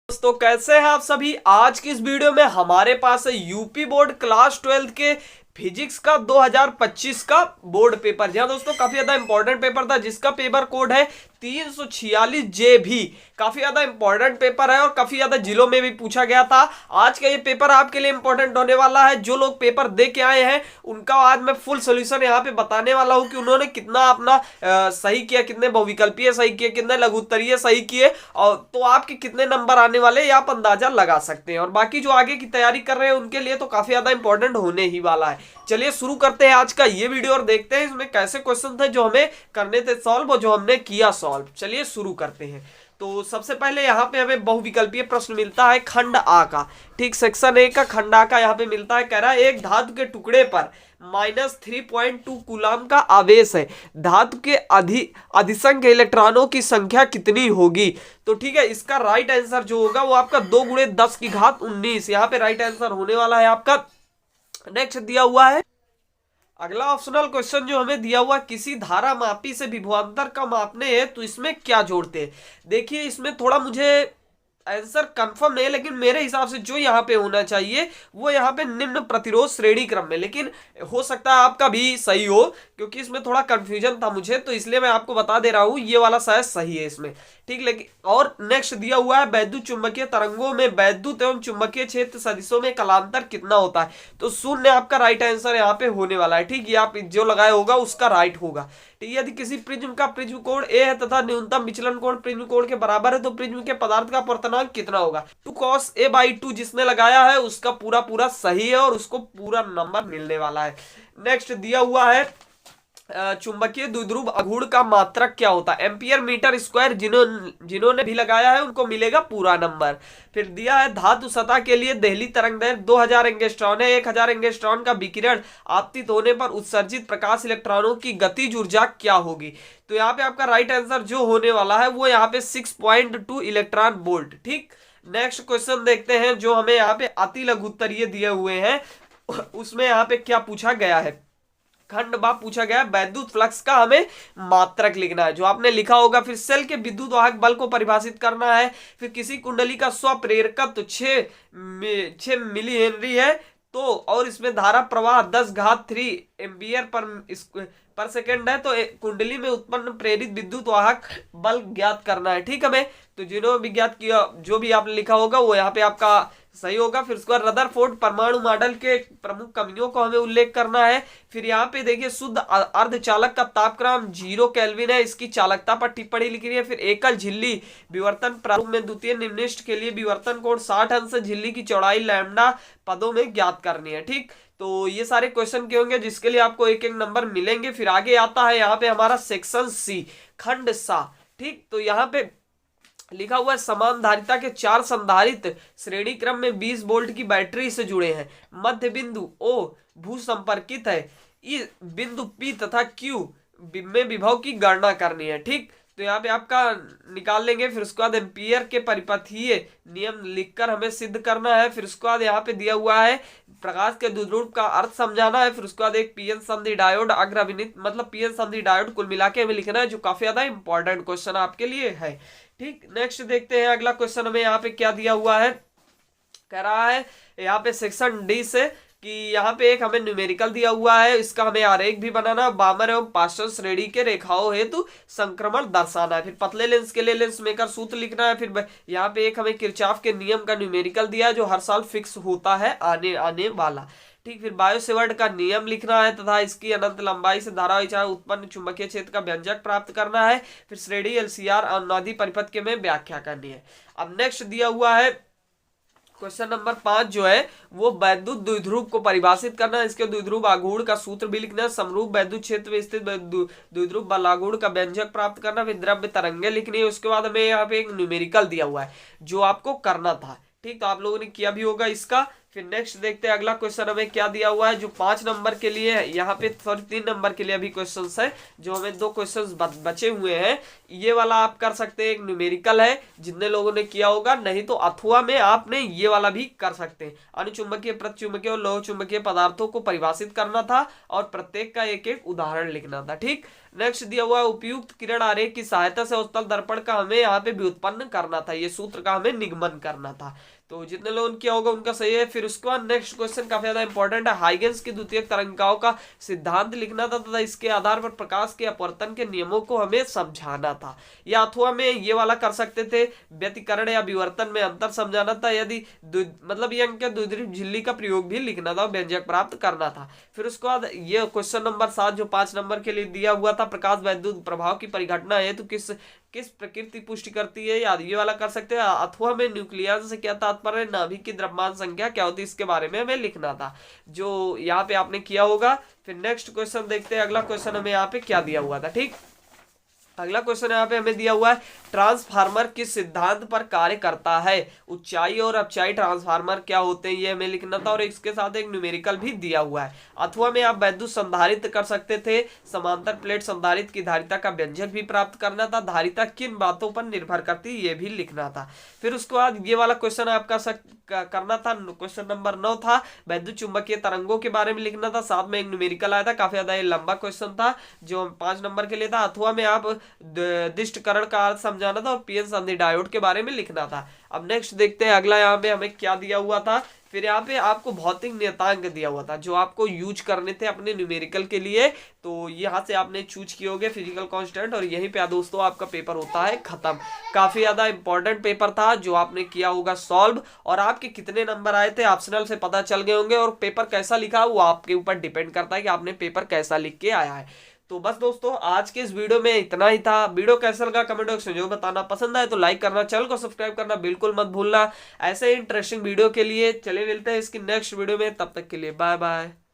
दोस्तों कैसे हैं आप सभी। आज की इस वीडियो में हमारे पास है यूपी बोर्ड क्लास 12 के फिजिक्स का 2025 का बोर्ड पेपर। जी हाँ दोस्तों, काफी ज्यादा इंपॉर्टेंट पेपर था जिसका पेपर कोड है 346 JB। काफी ज्यादा इंपॉर्टेंट पेपर है और काफी ज्यादा जिलों में भी पूछा गया था। आज का ये पेपर आपके लिए इंपॉर्टेंट होने वाला है। जो लोग पेपर दे के आए हैं उनका आज मैं फुल सोल्यूशन यहाँ पे बताने वाला हूँ कि उन्होंने कितना अपना सही किया, कितने बहुविकल्पीय सही किए, कितने लघुत्तरीय सही किए, और तो आपके कितने नंबर आने वाले ये आप अंदाजा लगा सकते हैं। और बाकी जो आगे की तैयारी कर रहे हैं उनके लिए तो काफी ज्यादा इंपॉर्टेंट होने ही वाला है। चलिए शुरू करते हैं आज का ये वीडियो और देखते हैं इसमें कैसे क्वेश्चन थे जो हमें करने थे सॉल्व और जो हमने किया सॉल्व। चलिए शुरू करते हैं। तो सबसे पहले यहाँ पे हमें बहुविकल्पीय प्रश्न मिलता है खंड आ का। ठीक, सेक्शन ए का खंड आ का यहाँ पे मिलता है। कह रहा है एक धातु के टुकड़े पर -3.2 कूलाम का आवेश है, धातु के अधिसंख्य इलेक्ट्रॉनों की संख्या कितनी होगी। तो ठीक है, इसका राइट आंसर जो होगा वो आपका 2 × 10⁻19 यहाँ पे राइट आंसर होने वाला है आपका। नेक्स्ट दिया हुआ है अगला ऑप्शनल क्वेश्चन जो हमें दिया हुआ, किसी धारा मापी से विभवांतर का मापने है तो इसमें क्या जोड़ते हैं। देखिए इसमें थोड़ा मुझे आंसर कंफर्म नहीं है, लेकिन मेरे हिसाब से जो यहाँ पे होना चाहिए वो यहाँ पे निम्न प्रतिरोध श्रेणी क्रम में, लेकिन हो सकता है आपका भी सही हो क्योंकि इसमें थोड़ा कंफ्यूजन था मुझे, तो इसलिए मैं आपको बता दे रहा हूँ ये वाला शायद सही है इसमें। ठीक, लेकिन और नेक्स्ट दिया हुआ है वैद्युत चुंबकीय तरंगों में वैद्युत एवं चुंबकीय क्षेत्र सदिशों में कलांतर कितना होता है। तो शून्य आपका राइट आंसर यहाँ पे होने वाला है। ठीक, ये आप जो लगाया होगा उसका राइट होगा। ठीक, यदि किसी प्रिज्म का प्रिज्म कोण ए है तथा न्यूनतम विचलन कोण प्रिज्म कोण के बराबर है तो प्रिज्म के पदार्थ का अपवर्तनांक कितना होगा। 2cos A/2 जिसने लगाया है उसका पूरा पूरा सही है और उसको पूरा नंबर मिलने वाला है। नेक्स्ट दिया हुआ है चुंबकीय द्विध्रुव आघूर्ण का मात्रक क्या होता है। एम्पियर मीटर स्क्वायर जिन्होंने भी लगाया है उनको मिलेगा पूरा नंबर। फिर दिया है धातु सतह के लिए देहली तरंगदैर्घ्य 2000 एंगस्ट्रॉन है, 1000 एंगस्ट्रॉन का विकिरण आपतित होने पर उत्सर्जित प्रकाश इलेक्ट्रॉनों की गतिज ऊर्जा क्या होगी। तो यहाँ पे आपका राइट आंसर जो होने वाला है वो यहाँ पे 6.2 इलेक्ट्रॉन वोल्ट। ठीक, नेक्स्ट क्वेश्चन देखते हैं जो हमें यहाँ पे अति लघुत्तरीय दिए हुए हैं उसमें यहाँ पे क्या पूछा गया है। खंड बा पूछा गया वैद्युत फ्लक्स का हमें मात्रक लिखना है जो आपने लिखा होगा। फिर सेल के विद्युत वाहक बल को परिभाषित करना है। फिर किसी कुंडली का स्वप्रेरकत्व 6 मिली हेनरी है तो और इसमें धारा प्रवाह 10⁻³ एम्पियर पर सेकेंड है, तो कुंडली में उत्पन्न प्रेरित विद्युत वाहक बल ज्ञात करना है। ठीक, हमें तो जिन्होंने भी ज्ञात किया जो भी आपने लिखा होगा वो यहाँ पे आपका सही होगा। फिर उसके बाद रदरफोर्ड परमाणु मॉडल के प्रमुख कमियों को हमें उल्लेख करना है। फिर यहाँ पे देखिए शुद्ध अर्धचालक का तापक्रम 0 केल्विन है, इसकी चालकता पर टिप्पणी लिखी है। फिर एकल झिल्ली विवर्तन प्रारूप में द्वितीय निम्निष्ठ के लिए विवर्तन कोण 60 अंश, झिल्ली की चौड़ाई लैम्डा पदों में ज्ञात करनी है। ठीक, तो ये सारे क्वेश्चन के होंगे जिसके लिए आपको एक एक नंबर मिलेंगे। फिर आगे आता है यहाँ पे हमारा सेक्शन सी खंड सा। ठीक, तो यहाँ पे लिखा हुआ है समान धारिता के 4 संधारित्र श्रेणी क्रम में 20 वोल्ट की बैटरी से जुड़े हैं। मध्य बिंदु O भू संपर्कित है। इस बिंदु P तथा Q में विभव की गणना करनी है। ठीक, तो यहाँ पे आपका निकाल लेंगे। फिर उसके बाद एम्पियर के परिपथीय नियम लिखकर हमें सिद्ध करना है। फिर उसके बाद यहाँ पे दिया हुआ है प्रकाश के द्विध्रुव का अर्थ समझाना है। फिर उसके बाद एक पीएन संधि डायोड अग्रविनित मतलब पीएन संधि डायोड कुल मिला के हमें लिखना है जो काफी ज्यादा इंपॉर्टेंट क्वेश्चन आपके लिए है। ठीक, नेक्स्ट देखते हैं अगला क्वेश्चन हमें यहाँ पे क्या दिया हुआ है। कह रहा है यहाँ पे सेक्शन डी से कि यहाँ पे एक हमें न्यूमेरिकल दिया हुआ है, इसका हमें आरेख भी बनाना, बामर एवं पार्श्व श्रेणी के रेखाओं हेतु संक्रमण दर्शाना है। फिर पतले लेंस के लिए लेंस मेकर सूत्र लिखना है। फिर यहाँ पे एक हमें किरचॉफ के नियम का न्यूमेरिकल दिया है जो हर साल फिक्स होता है आने वाला। ठीक, फिर बायोसेवर्ट का नियम लिखना है तथा इसकी अनंत लंबाई से धारावाही चाहे उत्पन्न चुंबकीय क्षेत्र का व्यंजक प्राप्त करना है। फिर श्रेणी LCR अनुनादी परिपथ के में व्याख्या करनी है। अब नेक्स्ट दिया हुआ है क्वेश्चन नंबर 5 जो है वो वैद्युत द्विध्रुव को परिभाषित करना है। इसके द्विध्रुव आघूर्ण का सूत्र भी लिखना है। समरूप वैद्युत क्षेत्र में स्थित द्विध्रुव बलाघूर्ण का व्यंजक प्राप्त करना। फिर द्रव्य तरंगे लिखनी है। उसके बाद हमें यहाँ पे एक न्यूमेरिकल दिया हुआ है जो आपको करना था। ठीक, तो आप लोगों ने किया भी होगा इसका। फिर नेक्स्ट देखते हैं अगला क्वेश्चन हमें क्या दिया हुआ है जो 5 नंबर के लिए है। यहाँ पे सॉरी 3 नंबर के लिए अभी क्वेश्चंस है जो हमें 2 क्वेश्चंस बचे हुए हैं। ये वाला आप कर सकते हैं, एक न्यूमेरिकल है जितने लोगों ने किया होगा, नहीं तो अथवा में आपने ये वाला भी कर सकते हैं। अनुचुंबकीय प्रतिचुंबकीय और लोह चुंबकीय पदार्थों को परिभाषित करना था और प्रत्येक का एक एक उदाहरण लिखना था। ठीक, नेक्स्ट दिया हुआ है उपयुक्त किरण आरेख की सहायता से अवतल दर्पण का हमें यहाँ पे व्युत्पन्न करना था, ये सूत्र का हमें निगमन करना था। तो जितने लोगों ने किया होगा उनका सही है। फिर उसके बाद नेक्स्ट क्वेश्चन काफी ज्यादा इंपॉर्टेंट है, हाइगेंस की द्वितीयक तरंगिकाओं का सिद्धांत लिखना था तथा इसके आधार पर प्रकाश के अपवर्तन के नियमों को हमें समझाना था। या अथवा में ये वाला कर सकते थे, व्यतिकरण या विवर्तन में अंतर समझाना था, यदि मतलब ये अंक द्विध्रुव झिल्ली का प्रयोग भी लिखना था, व्यंजक प्राप्त करना था। फिर उसके बाद ये क्वेश्चन नंबर 7 जो 5 नंबर के लिए दिया हुआ था, प्रकाश वैद्युत प्रभाव की परिघटना है तो किस किस प्रकृति पुष्टि करती है, याद ये वाला कर सकते हैं। अथवा में न्यूक्लियस से क्या तात्पर्य, नाभिक की द्रव्यमान संख्या क्या होती है, इसके बारे में हमें लिखना था, जो यहाँ पे आपने किया होगा। फिर नेक्स्ट क्वेश्चन देखते हैं, अगला क्वेश्चन हमें यहाँ पे क्या दिया हुआ था। ठीक, अगला क्वेश्चन यहाँ पे हमें दिया हुआ है, ट्रांसफार्मर किस सिद्धांत पर कार्य करता है, ऊंचाई और अपचाई ट्रांसफार्मर क्या होते हैं, ये हमें लिखना था और इसके साथ एक न्यूमेरिकल भी दिया हुआ है। अथवा में आप वैद्युत संधारित्र कर सकते थे, समांतर प्लेट संधारित्र की धारिता का व्यंजक भी प्राप्त करना था, धारिता किन बातों पर निर्भर करती है ये भी लिखना था। फिर उसके बाद ये वाला क्वेश्चन आपका करना था, क्वेश्चन नंबर 9 था, वैद्युत चुंबकीय तरंगों के बारे में लिखना था, साथ में एक न्यूमेरिकल आया था, काफी ज्यादा लंबा क्वेश्चन था जो 5 नंबर के लिए था। अथवा में आप दिष्टकरण का अर्थ समझाना था और पीएन संधि डायोड के बारे में लिखना था। अब नेक्स्ट देखते हैं अगला यहाँ पे हमें क्या दिया हुआ था। फिर यहाँ पे आपको भौतिक नियतांक दिया हुआ था जो आपको यूज करने थे अपने न्यूमेरिकल के लिए, तो यहाँ से आपने चूज किए होंगे फिजिकल कांस्टेंट और यहीं पे दोस्तों आपका पेपर होता है खत्म। काफी ज्यादा इंपॉर्टेंट पेपर था जो आपने किया होगा सॉल्व, और आपके कितने नंबर आए थे ऑप्शनल से पता चल गए होंगे, और पेपर कैसा लिखा वो आपके ऊपर डिपेंड करता है कि आपने पेपर कैसा लिख के आया है। तो बस दोस्तों आज के इस वीडियो में इतना ही था। वीडियो कैसा लगा कमेंट बॉक्स में जो बताना, पसंद आए तो लाइक करना, चैनल को सब्सक्राइब करना बिल्कुल मत भूलना ऐसे इंटरेस्टिंग वीडियो के लिए। चलिए मिलते हैं इसकी नेक्स्ट वीडियो में, तब तक के लिए बाय बाय।